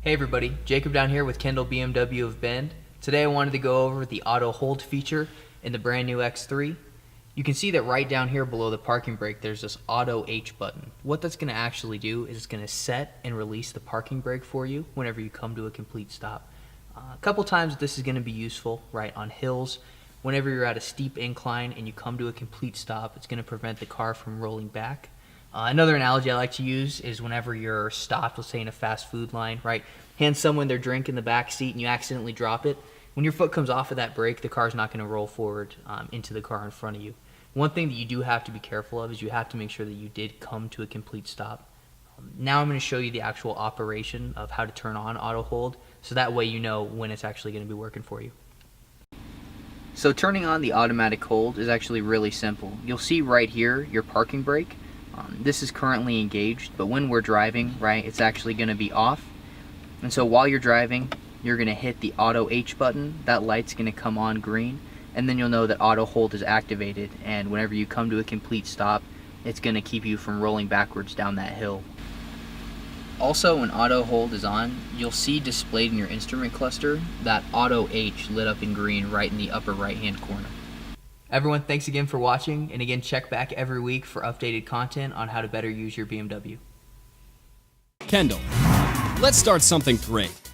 Hey everybody, Jacob down here with Kendall BMW of Bend. Today I wanted to go over the Auto Hold feature in the brand new X3. You can see that right down here below the parking brake there's this Auto H button. What that's going to actually do is it's going to set and release the parking brake for you whenever you come to a complete stop. A couple times this is going to be useful, right, on hills. Whenever you're at a steep incline and you come to a complete stop, it's going to prevent the car from rolling back. Another analogy I like to use is whenever you're stopped, let's say in a fast food line, right? Hand someone their drink in the back seat and you accidentally drop it. When your foot comes off of that brake, the car's not going to roll forward into the car in front of you. One thing that you do have to be careful of is you have to make sure that you did come to a complete stop. Now I'm going to show you the actual operation of how to turn on Auto Hold, so that way you know when it's actually going to be working for you. So turning on the automatic hold is actually really simple. You'll see right here your parking brake. This is currently engaged, but when we're driving, right, it's actually going to be off. And so while you're driving, you're going to hit the Auto H button. That light's going to come on green, and then you'll know that Auto Hold is activated, and whenever you come to a complete stop, it's going to keep you from rolling backwards down that hill. Also, when Auto Hold is on, you'll see displayed in your instrument cluster that Auto H lit up in green right in the upper right hand corner. Everyone, thanks again for watching, and again, check back every week for updated content on how to better use your BMW. Kendall, let's start something great.